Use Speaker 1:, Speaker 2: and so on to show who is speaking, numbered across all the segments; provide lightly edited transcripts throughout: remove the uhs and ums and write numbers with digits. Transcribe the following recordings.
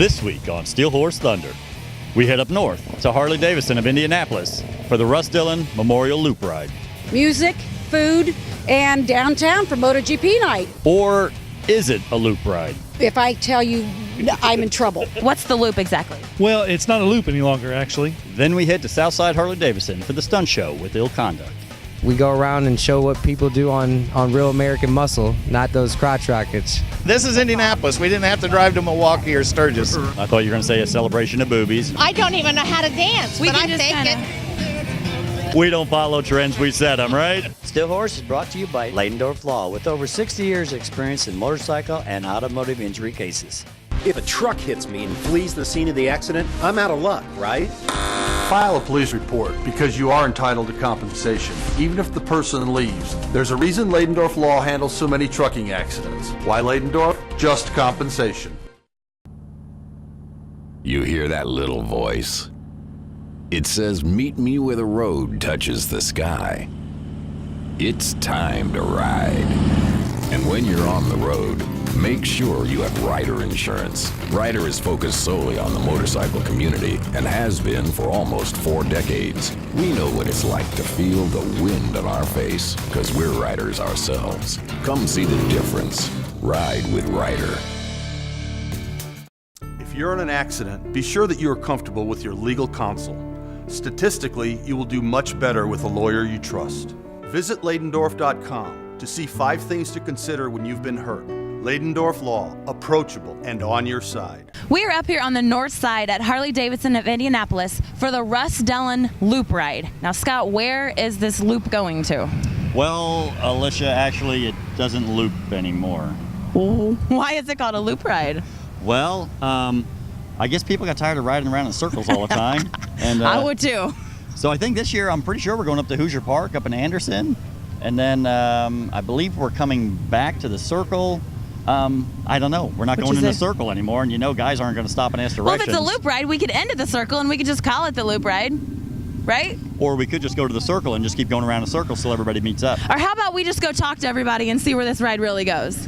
Speaker 1: This week on Steel Horse Thunder, we head up north to Harley Davidson of Indianapolis for the Russ Dellen Memorial Loop Ride.
Speaker 2: Music, food, and downtown for MotoGP night.
Speaker 1: Or is it a loop ride?
Speaker 2: If I tell you, I'm in trouble.
Speaker 3: What's the loop exactly?
Speaker 4: Well, it's not a loop any longer, actually.
Speaker 1: Then we head to Southside Harley Davidson for the stunt show with Ill Conduct.
Speaker 5: We go around and show what people do on real American muscle, not those crotch rockets.
Speaker 6: This is Indianapolis. We didn't have to drive to Milwaukee or Sturgis.
Speaker 1: I thought you were going to say a celebration of boobies.
Speaker 7: I don't even know how to dance, but I think it.
Speaker 1: We don't follow trends, we set them, right?
Speaker 8: Steel Horse is brought to you by Ladendorf Law, with over 60 years experience in motorcycle and automotive injury cases.
Speaker 9: If a truck hits me and flees the scene of the accident, I'm out of luck, right?
Speaker 10: File a police report because you are entitled to compensation, even if the person leaves. There's a reason Ladendorf Law handles so many trucking accidents. Why Ladendorf? Just compensation.
Speaker 11: You hear that little voice? It says, "Meet me where the road touches the sky." It's time to ride. And when you're on the road, make sure you have Rider insurance. Rider is focused solely on the motorcycle community and has been for almost 4 decades. We know what it's like to feel the wind on our face because we're riders ourselves. Come see the difference. Ride with Rider.
Speaker 10: If you're in an accident, be sure that you are comfortable with your legal counsel. Statistically, you will do much better with a lawyer you trust. Visit Ladendorf.com to see 5 things to consider when you've been hurt. Ladendorf Law, approachable and on your side.
Speaker 3: We're up here on the north side at Harley Davidson of Indianapolis for the Russ Dellen Loop Ride. Now, Scott, where is this loop going to?
Speaker 1: Well, Alisha, actually, it doesn't loop anymore.
Speaker 3: Why is it called a loop ride?
Speaker 1: Well, I guess people got tired of riding around in circles all the time. And
Speaker 3: I would too.
Speaker 1: So I think this year, I'm pretty sure we're going up to Hoosier Park up in Anderson. And then I believe we're coming back to the circle. I don't know. We're not going in the circle anymore, and you know guys aren't going to stop and ask directions.
Speaker 3: Well, if it's a loop ride, we could end at the circle, and we could just call it the loop ride, right?
Speaker 1: Or we could just go to the circle and just keep going around in circles till everybody meets up.
Speaker 3: Or how about we just go talk to everybody and see where this ride really goes?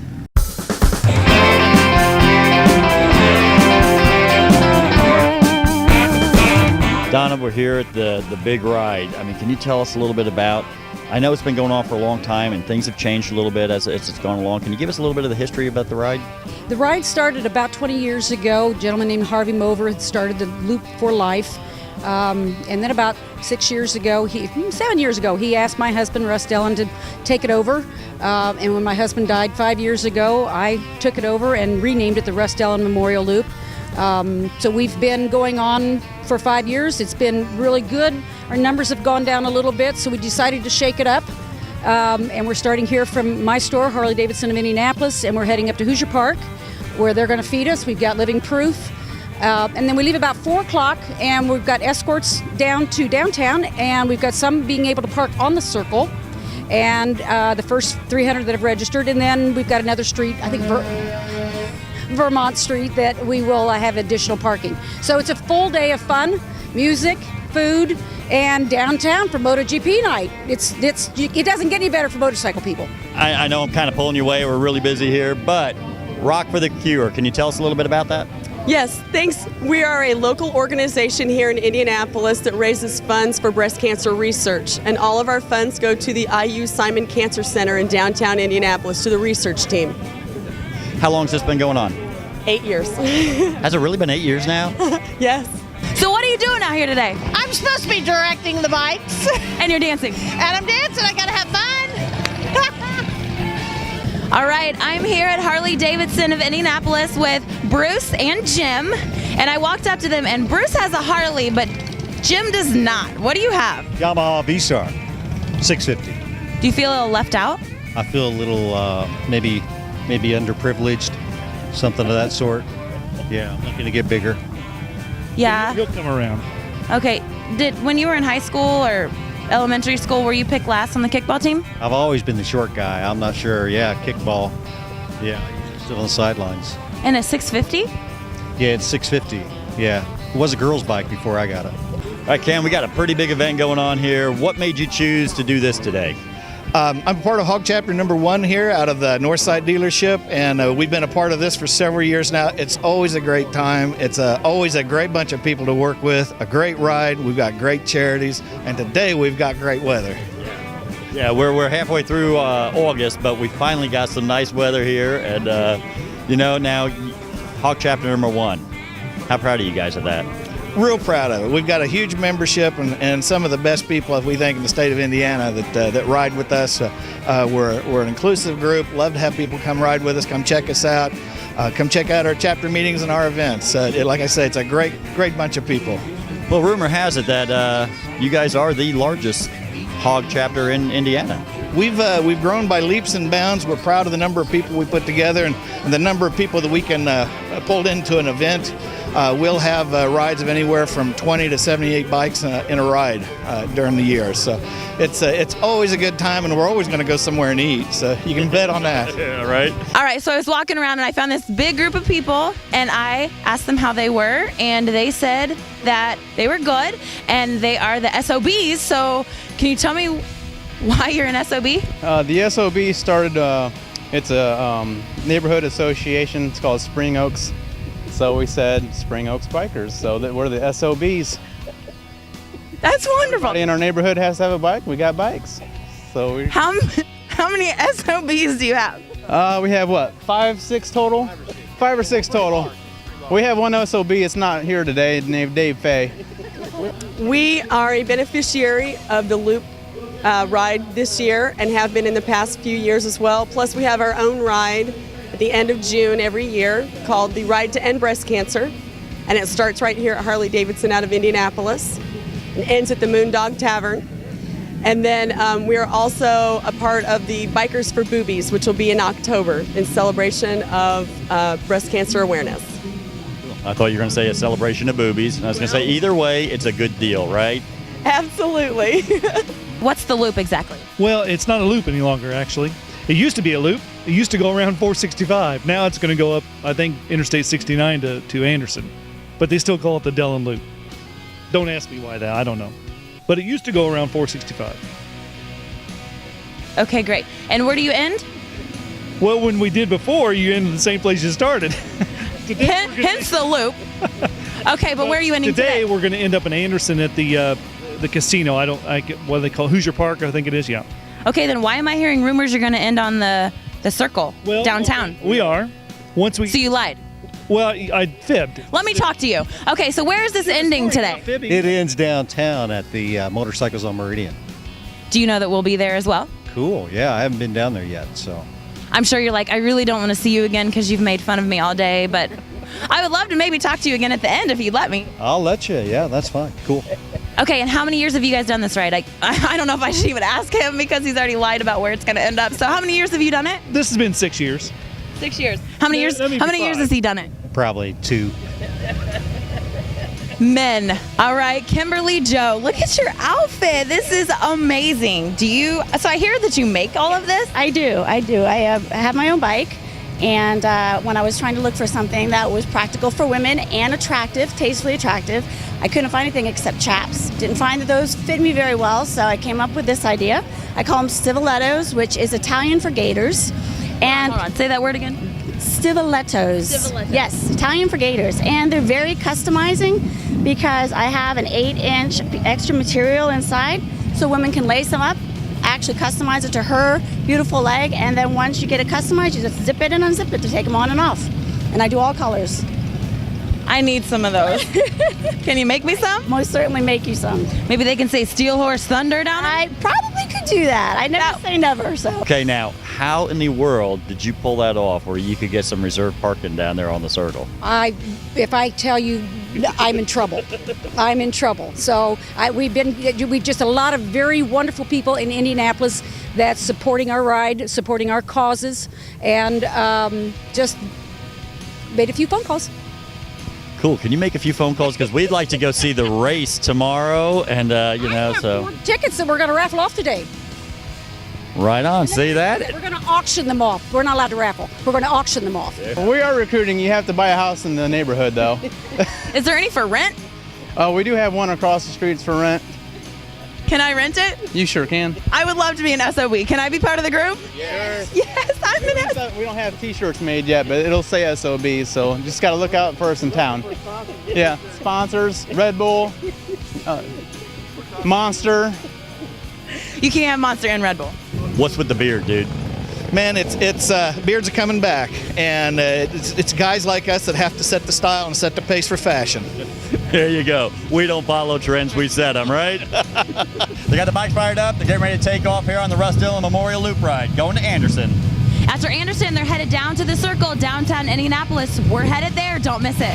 Speaker 1: Donna, we're here at the big ride. I mean, can you tell us a little bit about, I know it's been going on for a long time and things have changed a little bit as it's gone along. Can you give us a little bit of the history about the ride?
Speaker 2: The ride started about 20 years ago. A gentleman named Harvey Mover had started the Loop for Life. And then about 7 years ago, he asked my husband, Russ Dellen, to take it over. And when my husband died 5 years ago, I took it over and renamed it the Russ Dellen Memorial Loop. So we've been going on for 5 years. It's been really good. Our numbers have gone down a little bit, so we decided to shake it up. And we're starting here from my store, Harley Davidson of Indianapolis, and we're heading up to Hoosier Park, where they're going to feed us. We've got living proof. And then we leave about 4 o'clock, and we've got escorts down to downtown, and we've got some being able to park on the circle, and the first 300 that have registered, and then we've got another street, I think Vermont Street, that we will have additional parking. So it's a full day of fun, music, food, and downtown for MotoGP night. It doesn't get any better for motorcycle people.
Speaker 1: I know I'm kind of pulling you away. We're really busy here, but Rock for the Cure. Can you tell us a little bit about that?
Speaker 12: Yes, thanks. We are a local organization here in Indianapolis that raises funds for breast cancer research, and all of our funds go to the IU Simon Cancer Center in downtown Indianapolis, to the research team.
Speaker 1: How long has this been going on?
Speaker 12: 8 years.
Speaker 1: Has it really been 8 years now?
Speaker 12: Yes.
Speaker 3: So what are you doing out here today?
Speaker 7: I'm supposed to be directing the bikes.
Speaker 3: And you're dancing.
Speaker 7: And I'm dancing. I gotta have fun.
Speaker 3: All right, I'm here at Harley Davidson of Indianapolis with Bruce and Jim. And I walked up to them, and Bruce has a Harley, but Jim does not. What do you have?
Speaker 4: Yamaha V-Star, 650.
Speaker 3: Do you feel a little left out?
Speaker 4: I feel a little maybe underprivileged, something of that sort. Yeah, I'm looking to get bigger.
Speaker 3: Yeah.
Speaker 4: You'll come around.
Speaker 3: Okay. When you were in high school or elementary school, were you picked last on the kickball team?
Speaker 4: I've always been the short guy. I'm not sure. Yeah, kickball. Yeah, still on the sidelines.
Speaker 3: And a 650?
Speaker 4: Yeah, it's 650. Yeah, it was a girl's bike before I got it.
Speaker 1: All right, Cam, we got a pretty big event going on here. What made you choose to do this today?
Speaker 6: I'm part of Hog Chapter number 1 here out of the Northside dealership, and we've been a part of this for several years now. It's always a great time. It's always a great bunch of people to work with, a great ride. We've got great charities, and today we've got great weather.
Speaker 1: Yeah, we're halfway through August, but we finally got some nice weather here, and now Hog Chapter number 1. How proud are you guys of that?
Speaker 6: Real proud of it. We've got a huge membership and some of the best people, we think, in the state of Indiana that ride with us. We're an inclusive group. Love to have people come ride with us, come check us out, come check out our chapter meetings and our events. Like I say, it's a great bunch of people.
Speaker 1: Well, rumor has it that you guys are the largest Hog Chapter in Indiana.
Speaker 6: We've grown by leaps and bounds. We're proud of the number of people we put together and the number of people that we can pull into an event. We'll have rides of anywhere from 20 to 78 bikes in a ride during the year. So it's always a good time, and we're always going to go somewhere and eat. So you can bet on that.
Speaker 1: Yeah, right.
Speaker 3: All right, so I was walking around and I found this big group of people, and I asked them how they were, and they said that they were good, and they are the SOBs. So can you tell me why you're an SOB?
Speaker 13: The SOB started, it's a neighborhood association. It's called Spring Oaks. So we said Spring Oaks Bikers. So that we're the SOBs.
Speaker 3: That's wonderful.
Speaker 13: Everybody in our neighborhood has to have a bike. We got bikes. So
Speaker 3: How many SOBs do you have?
Speaker 13: We have what? 5 or 6 total? 5 or 6 total. We have one SOB. It's not here today, named Dave Fay.
Speaker 12: We are a beneficiary of the Loop ride this year and have been in the past few years as well. Plus, we have our own ride at the end of June every year called the Ride to End Breast Cancer, and it starts right here at Harley Davidson out of Indianapolis and ends at the Moondog Tavern. And then we are also a part of the Bikers for Boobies, which will be in October in celebration of breast cancer awareness.
Speaker 1: I thought you were going to say a celebration of boobies. And I was going to say either way, it's a good deal, right?
Speaker 12: Absolutely.
Speaker 3: What's the Loop exactly?
Speaker 14: Well, it's not a loop any longer, actually. It used to be a loop. It used to go around 465. Now it's going to go up, I think, Interstate 69 to Anderson. But they still call it the Dellen Loop. Don't ask me why that. I don't know. But it used to go around 465.
Speaker 3: Okay, great. And where do you end?
Speaker 14: Well, when we did before, you ended the same place you started.
Speaker 3: Hence the Loop. Okay, but where are you ending today?
Speaker 14: We're going to end up in Anderson at the casino. What do they call it? Hoosier Park, I think it is, yeah.
Speaker 3: Okay, then why am I hearing rumors you're going to end on the circle downtown?
Speaker 14: We are. So
Speaker 3: you lied?
Speaker 14: Well, I fibbed.
Speaker 3: Let me talk to you. Okay, so where is this ending today?
Speaker 4: It ends downtown at the Motorcycles on Meridian.
Speaker 3: Do you know that we'll be there as well?
Speaker 4: Cool. Yeah, I haven't been down there yet, so.
Speaker 3: I'm sure you're like, I really don't want to see you again because you've made fun of me all day, but I would love to maybe talk to you again at the end if you'd let me.
Speaker 4: I'll let you. Yeah, that's fine. Cool.
Speaker 3: Okay, and how many years have you guys done this ride? I don't know if I should even ask him because he's already lied about where it's going to end up. So how many years have you done it?
Speaker 14: This has been 6 years.
Speaker 3: 6 years. How many years? How many years has he done it?
Speaker 4: Probably 2.
Speaker 3: Men. All right, Kimberly Joe, look at your outfit. This is amazing. So I hear that you make all of this?
Speaker 15: I do. I have my own bike. And when I was trying to look for something that was practical for women and attractive, tastefully attractive, I couldn't find anything except chaps. Didn't find that those fit me very well, so I came up with this idea. I call them stivalettos, which is Italian for gaiters. And
Speaker 3: hold on, say that word again.
Speaker 15: Stivalettos. Yes, Italian for gaiters. And they're very customizing because I have an 8-inch extra material inside, so women can lace them up, actually customize it to her beautiful leg, and then once you get it customized, you just zip it and unzip it to take them on and off. And I do all colors.
Speaker 3: I need some of those. Can you make me some?
Speaker 15: Most certainly make you some.
Speaker 3: Maybe they can say Steel Horse Thunder down there?
Speaker 15: I probably could do that. I never say never. So.
Speaker 1: Okay, now, how in the world did you pull that off where you could get some reserved parking down there on the circle?
Speaker 2: If I tell you, I'm in trouble. I'm in trouble. So we just a lot of very wonderful people in Indianapolis that's supporting our ride, supporting our causes, and just made a few phone calls.
Speaker 1: Cool. Can you make a few phone calls? Because we'd like to go see the race tomorrow, and so.
Speaker 2: Tickets that we're going to raffle off today.
Speaker 1: Right on. See that?
Speaker 2: We're going to auction them off. We're not allowed to raffle. We're going to auction them off.
Speaker 13: Well, we are recruiting. You have to buy a house in the neighborhood, though.
Speaker 3: Is there any for rent?
Speaker 13: We do have one across the streets for rent.
Speaker 3: Can I rent it?
Speaker 13: You sure can.
Speaker 3: I would love to be an SOB. Can I be part of the group?
Speaker 13: Yes.
Speaker 3: Yes, I'm an SOB.
Speaker 13: We don't have T-shirts made yet, but it'll say SOB, so just got to look out for us in town. Yeah, sponsors, Red Bull, Monster.
Speaker 3: You can't have Monster and Red Bull.
Speaker 1: What's with the beard, dude?
Speaker 6: Man, it's beards are coming back, and it's guys like us that have to set the style and set the pace for fashion.
Speaker 1: There you go. We don't follow trends, we set them, right? They got the bikes fired up. They're getting ready to take off here on the Russ Dellen Memorial Loop ride, going to Anderson.
Speaker 3: After Anderson, they're headed down to the Circle, downtown Indianapolis. We're headed there. Don't miss it.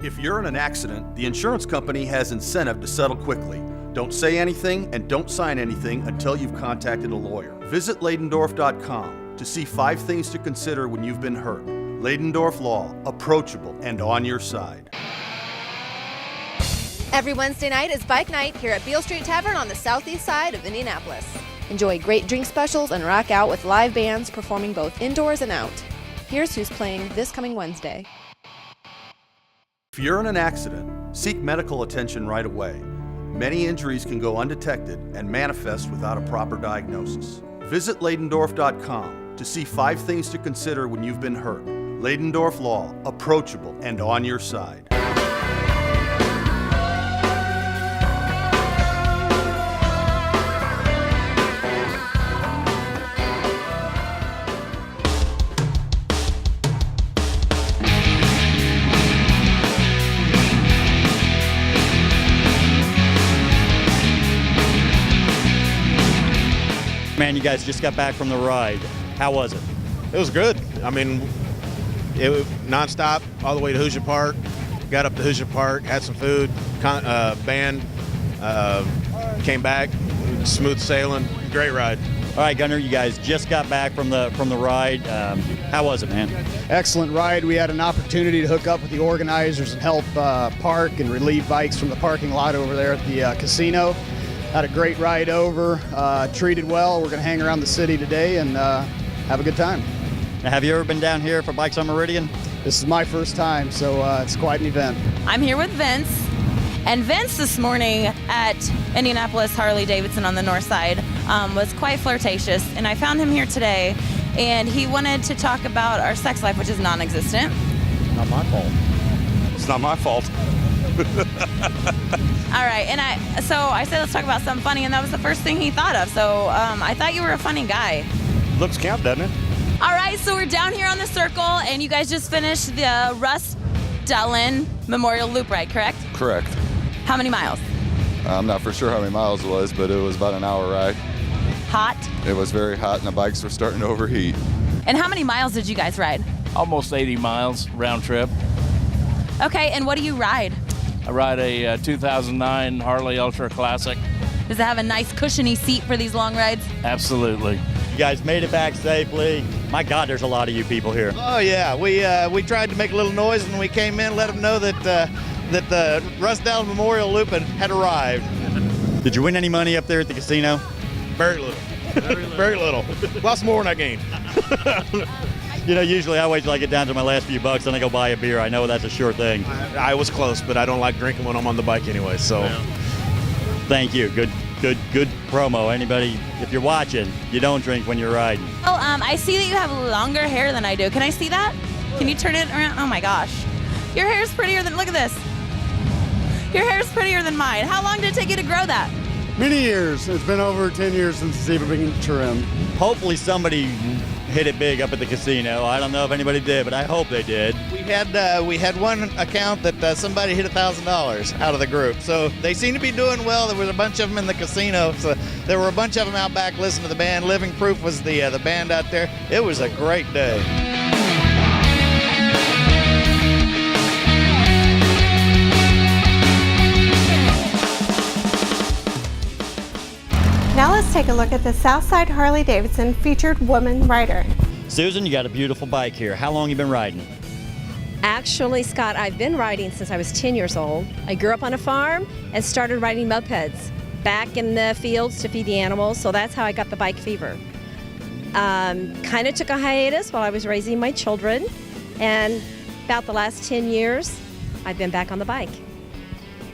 Speaker 10: If you're in an accident, the insurance company has incentive to settle quickly. Don't say anything and don't sign anything until you've contacted a lawyer. Visit Ladendorf.com to see 5 things to consider when you've been hurt. Ladendorf Law, approachable and on your side.
Speaker 7: Every Wednesday night is bike night here at Beale Street Tavern on the southeast side of Indianapolis. Enjoy great drink specials and rock out with live bands performing both indoors and out. Here's who's playing this coming Wednesday.
Speaker 10: If you're in an accident, seek medical attention right away. Many injuries can go undetected and manifest without a proper diagnosis. Visit Ladendorf.com to see 5 things to consider when you've been hurt. Ladendorf Law, approachable and on your side.
Speaker 1: Man, you guys just got back from the ride. How was it?
Speaker 16: It was good. I mean, it was nonstop all the way to Hoosier Park. Got up to Hoosier Park, had some food, band, came back, smooth sailing. Great ride.
Speaker 1: All right, Gunner, you guys just got back from the ride. How was it, man?
Speaker 17: Excellent ride. We had an opportunity to hook up with the organizers and help park and relieve bikes from the parking lot over there at the casino. Had a great ride over, treated well. We're going to hang around the city today and have a good time.
Speaker 1: Now, have you ever been down here for Bikes on Meridian?
Speaker 17: This is my first time, so it's quite an event.
Speaker 3: I'm here with Vince. And Vince this morning at Indianapolis Harley Davidson on the north side was quite flirtatious. And I found him here today, and he wanted to talk about our sex life, which is non-existent.
Speaker 1: Not my fault.
Speaker 18: It's not my fault.
Speaker 3: All right, and I said let's talk about something funny, and that was the first thing he thought of. So I thought you were a funny guy.
Speaker 18: Looks count, doesn't it?
Speaker 3: All right, so we're down here on the Circle, and you guys just finished the Russ Dellen Memorial Loop ride, correct?
Speaker 19: Correct.
Speaker 3: How many miles?
Speaker 19: I'm not for sure how many miles it was, but it was about an hour ride.
Speaker 3: Hot?
Speaker 19: It was very hot, and the bikes were starting to overheat.
Speaker 3: And how many miles did you guys ride?
Speaker 20: Almost 80 miles round trip.
Speaker 3: Okay, and what do you ride?
Speaker 20: I ride a 2009 Harley Ultra Classic.
Speaker 3: Does it have a nice cushiony seat for these long rides?
Speaker 20: Absolutely.
Speaker 1: You guys made it back safely. My God, there's a lot of you people here.
Speaker 6: Oh yeah, we tried to make a little noise when we came in, let them know that the Russ Dellen Memorial Loop had arrived.
Speaker 1: Did you win any money up there at the casino?
Speaker 16: Very little. Very little. Lost more than I gained.
Speaker 1: You know, usually I wait till I get down to my last few bucks and I go buy a beer. I know that's a sure thing.
Speaker 16: I was close, but I don't like drinking when I'm on the bike anyway, so. Yeah.
Speaker 1: Thank you. Good promo. Anybody, if you're watching, you don't drink when you're riding.
Speaker 3: Oh, I see that you have longer hair than I do. Can I see that? Can you turn it around? Oh my gosh. Your hair's prettier than, look at this. Your hair's prettier than mine. How long did it take you to grow that?
Speaker 17: Many years. It's been over 10 years since it's even been trimmed.
Speaker 1: Hopefully somebody hit it big up at the casino. I don't know if anybody did, but I hope they did.
Speaker 6: We had one account that somebody hit $1,000 out of the group. So they seem to be doing well. There was a bunch of them in the casino. So there were a bunch of them out back listening to the band. Living Proof was the band out there. It was a great day.
Speaker 21: Now let's take a look at the Southside Harley Davidson featured woman rider.
Speaker 1: Susan, you got a beautiful bike here. How long you been riding?
Speaker 5: Actually, Scott, I've been riding since I was 10 years old. I grew up on a farm and started riding mopeds back in the fields to feed the animals, so that's how I got the bike fever. Kind of took a hiatus while I was raising my children, and about the last 10 years, I've been back on the bike.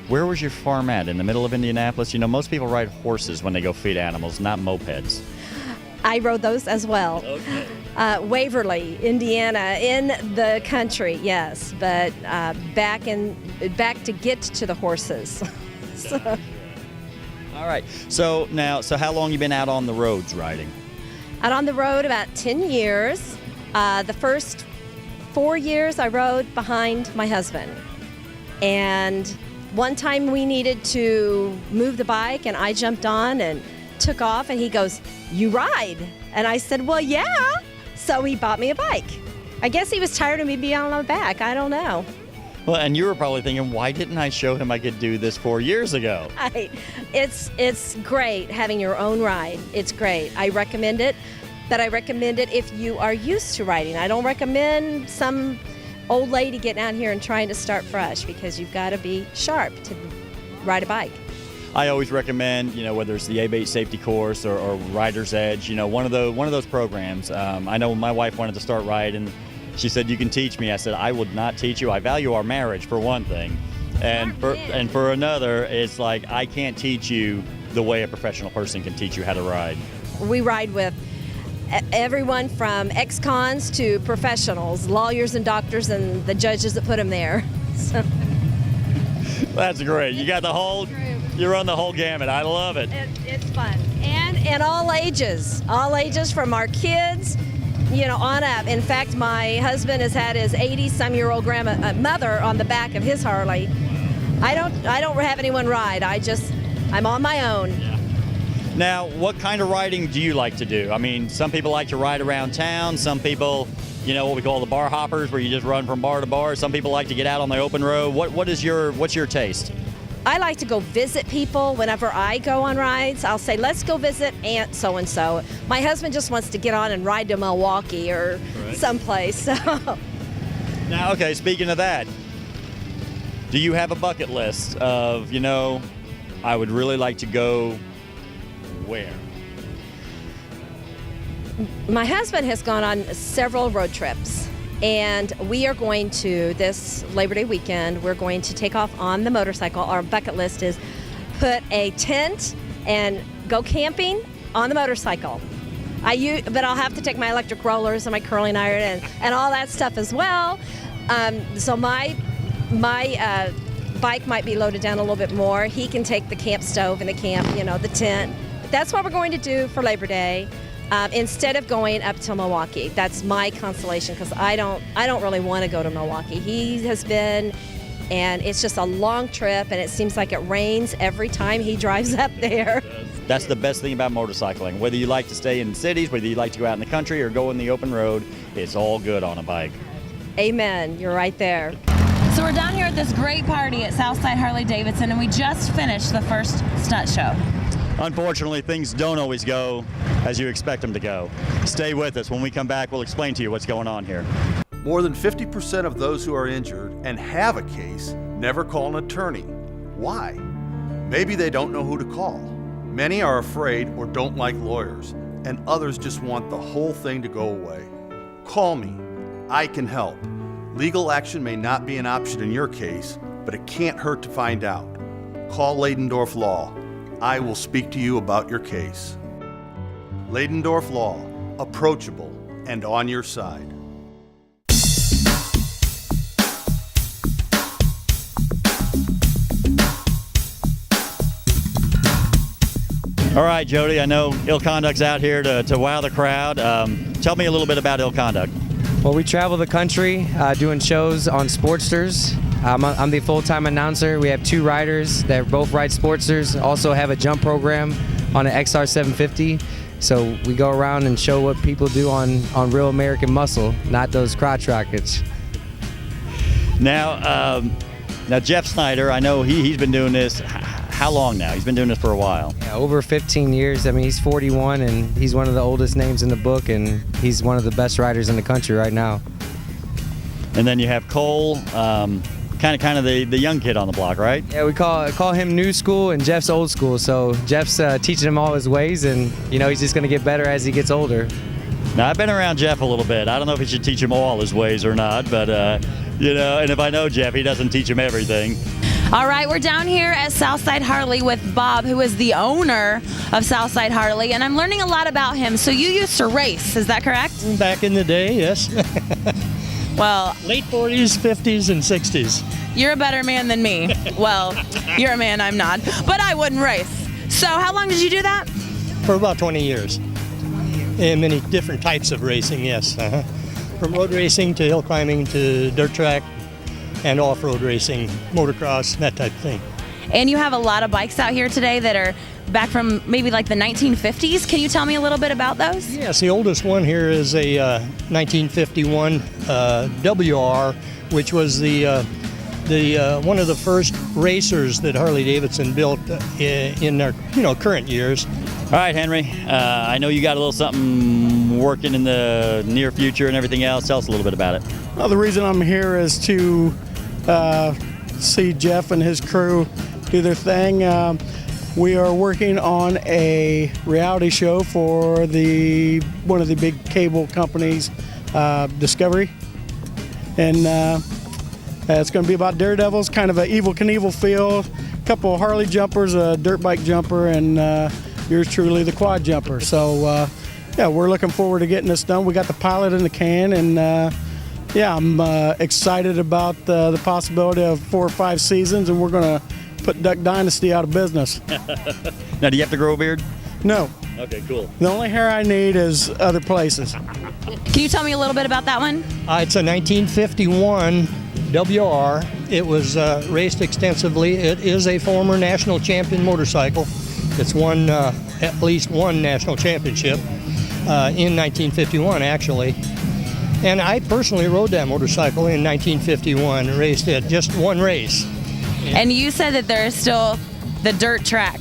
Speaker 1: Where was your farm at? In the middle of Indianapolis? You know, most people ride horses when they go feed animals, not mopeds.
Speaker 5: I rode those as well.
Speaker 1: Okay.
Speaker 5: Waverly, Indiana, in the country, yes, but back to get to the horses. So.
Speaker 1: All right. So how long you been out on the roads riding?
Speaker 5: Out on the road about 10 years. The first 4 years I rode behind my husband. And one time we needed to move the bike and I jumped on and took off and he goes, "You ride?" And I said, "Well, yeah." So he bought me a bike. I guess he was tired of me being on my back. I don't know.
Speaker 1: Well, and you were probably thinking, why didn't I show him I could do this 4 years ago?
Speaker 5: It's great having your own ride. It's great. I recommend it, but I recommend it if you are used to riding. I don't recommend some old lady getting out here and trying to start fresh because you've got to be sharp to ride a bike.
Speaker 1: I always recommend, whether it's the A-Bait safety course or Rider's Edge, one of those programs. I know my wife wanted to start riding. She said, "You can teach me." I said, "I would not teach you. I value our marriage for one thing, and for another, it's like I can't teach you the way a professional person can teach you how to ride."
Speaker 5: We ride with everyone from ex-cons to professionals, lawyers and doctors, and the judges that put them there. So.
Speaker 1: That's great. You got you run the whole gamut. I love it.
Speaker 5: It's fun. And all ages from our kids, on up. In fact, my husband has had his 80-some-year-old mother on the back of his Harley. I don't have anyone ride. I'm on my own.
Speaker 1: Yeah. Now, what kind of riding do you like to do? I mean, some people like to ride around town. Some people, what we call the bar hoppers, where you just run from bar to bar. Some people like to get out on the open road. What's your taste?
Speaker 5: I like to go visit people. Whenever I go on rides, I'll say, "Let's go visit Aunt so-and-so." My husband just wants to get on and ride to Milwaukee or someplace. So.
Speaker 1: Now, okay, speaking of that, do you have a bucket list of, I would really like to go where?
Speaker 5: My husband has gone on several road trips. And we are going to, this Labor Day weekend, we're going to take off on the motorcycle. Our bucket list is put a tent and go camping on the motorcycle. But I'll have to take my electric rollers and my curling iron and all that stuff as well. So my bike might be loaded down a little bit more. He can take the camp stove and the camp, the tent. But that's what we're going to do for Labor Day. Instead of going up to Milwaukee. That's my consolation because I don't really want to go to Milwaukee. He has been, and it's just a long trip, and it seems like it rains every time he drives up there.
Speaker 1: That's the best thing about motorcycling. Whether you like to stay in cities, whether you like to go out in the country or go in the open road, it's all good on a bike.
Speaker 5: Amen. You're right there.
Speaker 3: So we're down here at this great party at Southside Harley Davidson, and we just finished the first stunt show.
Speaker 1: Unfortunately, things don't always go as you expect them to go. Stay with us. When we come back, we'll explain to you what's going on here.
Speaker 10: More than 50% of those who are injured and have a case never call an attorney. Why? Maybe they don't know who to call. Many are afraid or don't like lawyers, and others just want the whole thing to go away. Call me. I can help. Legal action may not be an option in your case, but it can't hurt to find out. Call Ladendorf Law. I will speak to you about your case. Ladendorf Law, approachable and on your side.
Speaker 1: All right, Jody, I know Ill Conduct's out here to wow the crowd. Tell me a little bit about Ill Conduct.
Speaker 22: Well, we travel the country doing shows on Sportsters. I'm the full-time announcer. We have 2 riders that both ride Sportsters, also have a jump program on an XR 750. So we go around and show what people do on real American muscle, not those crotch rockets.
Speaker 1: Now Jeff Snyder, I know he's been doing this. How long now? He's been doing this for a while.
Speaker 22: Yeah, over 15 years. I mean, he's 41, and he's one of the oldest names in the book, and he's one of the best riders in the country right now.
Speaker 1: And then you have Cole, kind of the young kid on the block, right?
Speaker 22: Yeah, we call him new school and Jeff's old school. So Jeff's teaching him all his ways, and he's just going to get better as he gets older.
Speaker 1: Now, I've been around Jeff a little bit. I don't know if he should teach him all his ways or not, but and if I know Jeff, he doesn't teach him everything.
Speaker 3: All right, we're down here at Southside Harley with Bob, who is the owner of Southside Harley, and I'm learning a lot about him. So you used to race, is that correct?
Speaker 8: Back in the day, yes.
Speaker 3: Well,
Speaker 8: late 40s, 50s, and 60s.
Speaker 3: You're a better man than me. Well, you're a man, I'm not. But I wouldn't race. So how long did you do that?
Speaker 8: For about 20 years. And many different types of racing, yes. From road racing to hill climbing to dirt track and off-road racing, motocross, that type of thing.
Speaker 3: And you have a lot of bikes out here today that are back from maybe like the 1950s. Can you tell me a little bit about those?
Speaker 8: Yes, the oldest one here is a 1951 WR, which was the one of the first racers that Harley Davidson built in their current years.
Speaker 1: All right, Henry, I know you got a little something working in the near future and everything else. Tell us a little bit about it.
Speaker 9: Well, the reason I'm here is to see Jeff and his crew do their thing. We are working on a reality show for one of the big cable companies, Discovery. And it's going to be about daredevils, kind of an Evel Knievel feel. A couple of Harley jumpers, a dirt bike jumper, and yours truly, the quad jumper. So, yeah, we're looking forward to getting this done. We got the pilot in the can, and yeah, I'm excited about the possibility of 4 or 5 seasons, and we're going to put Duck Dynasty out of business.
Speaker 1: Now, do you have to grow a beard?
Speaker 9: No.
Speaker 1: Okay, cool.
Speaker 9: The only hair I need is other places.
Speaker 3: Can you tell me a little bit about that one?
Speaker 8: It's a 1951 WR. It was raced extensively. It is a former national champion motorcycle. It's won at least one national championship in 1951, actually. And I personally rode that motorcycle in 1951, raced it, just one race.
Speaker 3: And you said that there is still the dirt track,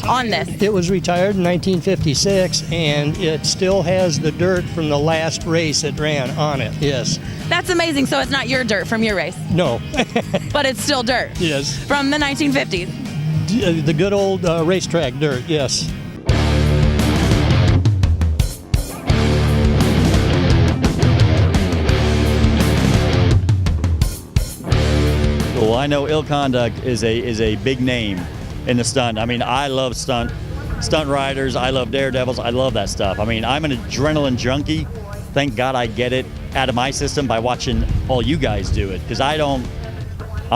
Speaker 3: on this.
Speaker 8: It was retired in 1956, and it still has the dirt from the last race it ran on it, yes.
Speaker 3: That's amazing. So it's not your dirt from your race?
Speaker 8: No.
Speaker 3: But it's still dirt?
Speaker 8: Yes.
Speaker 3: From the 1950s?
Speaker 8: The good old racetrack dirt, yes.
Speaker 1: Well, I know Ill Conduct is a big name in the stunt. I mean, I love stunt riders. I love daredevils. I love that stuff. I mean, I'm an adrenaline junkie. Thank God I get it out of my system by watching all you guys do it, because I'm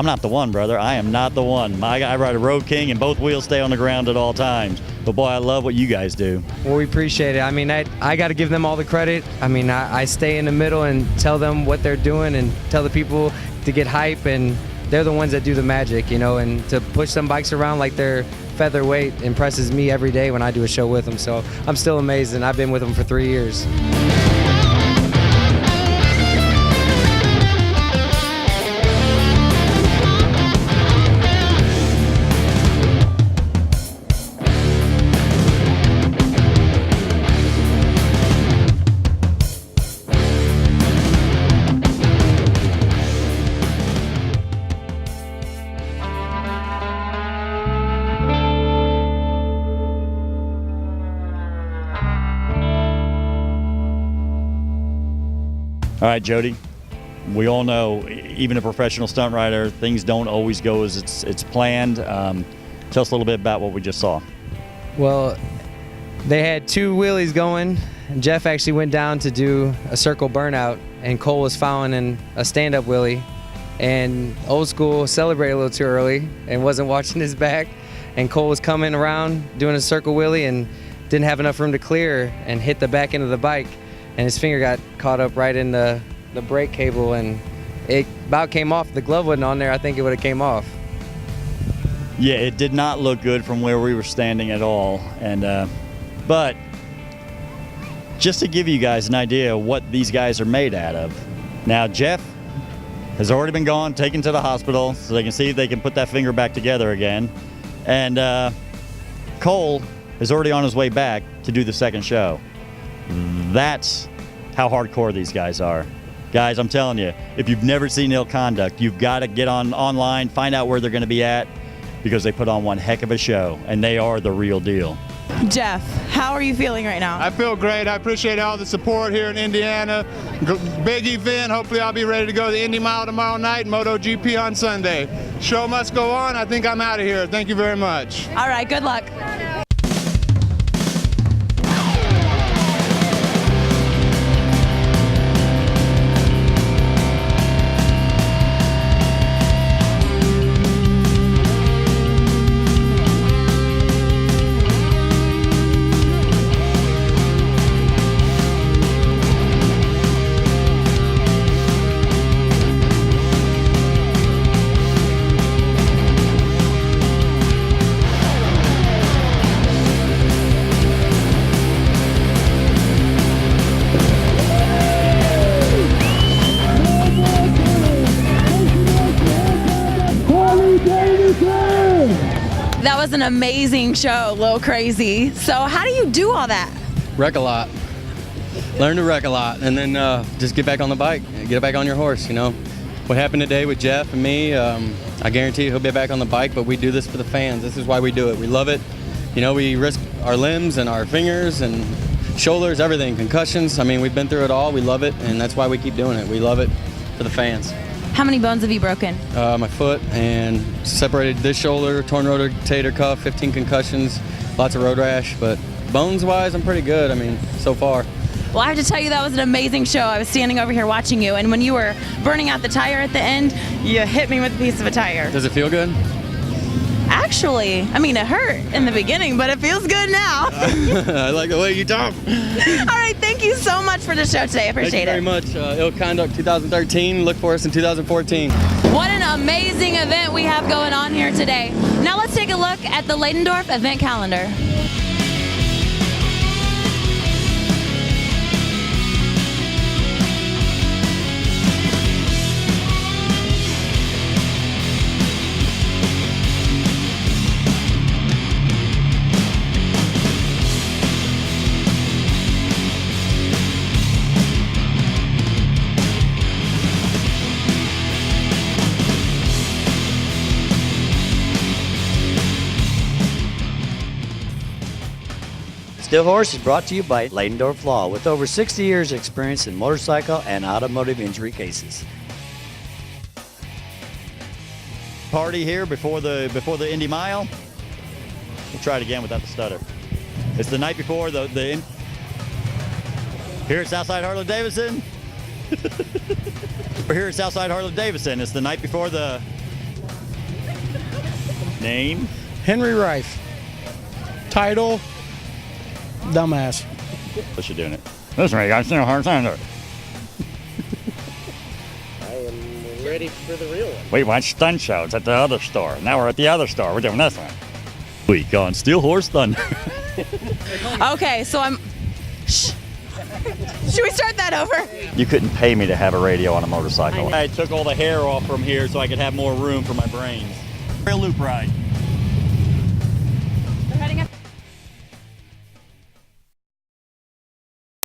Speaker 1: not the one, brother. I am not the one. I ride a Road King, and both wheels stay on the ground at all times. But boy, I love what you guys do.
Speaker 22: Well, we appreciate it. I mean, I got to give them all the credit. I mean, I stay in the middle and tell them what they're doing and tell the people to get hype, and they're the ones that do the magic, and to push some bikes around like they're featherweight impresses me every day when I do a show with them. So I'm still amazed, and I've been with them for 3 years.
Speaker 1: All right, Jody, we all know, even a professional stunt rider, things don't always go as it's planned. Tell us a little bit about what we just saw.
Speaker 22: Well, they had 2 wheelies going. Jeff actually went down to do a circle burnout, and Cole was following in a stand-up wheelie. And Old School celebrated a little too early and wasn't watching his back. And Cole was coming around doing a circle wheelie and didn't have enough room to clear and hit the back end of the bike. And his finger got caught up right in the brake cable, and it about came off. If the glove wasn't on there, I think it would have came off.
Speaker 1: Yeah, it did not look good from where we were standing at all. And but just to give you guys an idea of what these guys are made out of. Now, Jeff has already been gone, taken to the hospital, so they can see if they can put that finger back together again. And Cole is already on his way back to do the second show. That's how hardcore these guys are. Guys, I'm telling you, if you've never seen Ill Conduct, you've got to get online, find out where they're going to be at, because they put on one heck of a show, and they are the real deal.
Speaker 3: Jeff, how are you feeling right now?
Speaker 11: I feel great. I appreciate all the support here in Indiana. Big event. Hopefully I'll be ready to go to the Indy Mile tomorrow night, MotoGP on Sunday. Show must go on. I think I'm out of here. Thank you very much.
Speaker 3: All right, good luck. That was an amazing show, a little crazy. So how do you do all that?
Speaker 12: Wreck a lot. Learn to wreck a lot, and then just get back on the bike, get back on your horse, you know. What happened today with Jeff and me, I guarantee he'll be back on the bike, but we do this for the fans. This is why we do it. We love it. You know, we risk our limbs and our fingers and shoulders, everything, concussions. I mean, we've been through it all. We love it, and that's why we keep doing it. We love it for the fans.
Speaker 3: How many bones have you broken?
Speaker 12: My foot, and separated this shoulder, torn rotator cuff, 15 concussions, lots of road rash, but bones-wise, I'm pretty good, I mean, so far.
Speaker 3: Well, I have to tell you, that was an amazing show. I was standing over here watching you, and when you were burning out the tire at the end, you hit me with a piece of a tire.
Speaker 12: Does it feel good?
Speaker 3: Actually, I mean, it hurt in the beginning, but it feels good now.
Speaker 12: I like the way you talk.
Speaker 3: All right, thank you so much for the show today. I appreciate it.
Speaker 12: Thank you very much. Ill Conduct 2013. Look for us in 2014.
Speaker 3: What an amazing event we have going on here today. Now let's take a look at the Ladendorf event calendar.
Speaker 23: Still Horse is brought to you by Ladendorf Law, with over 60 years experience in motorcycle and automotive injury cases.
Speaker 1: Party here before the Indy Mile. We'll try it again without the stutter. It's the night before the here at Southside Harley Davidson. We're here at Southside Harley Davidson. It's the night before the name.
Speaker 9: Henry Rife. Title, dumbass.
Speaker 1: What's you doing it? Listen, you guys, hard time there.
Speaker 24: I am ready for the real one.
Speaker 1: We went stunt shows at the other store. Now we're at the other store. We're doing this one. Week on Steel Horse Thunder.
Speaker 3: Okay, so Should we start that over?
Speaker 1: You couldn't pay me to have a radio on a motorcycle. I took all the hair off from here so I could have more room for my brains. Real loop ride.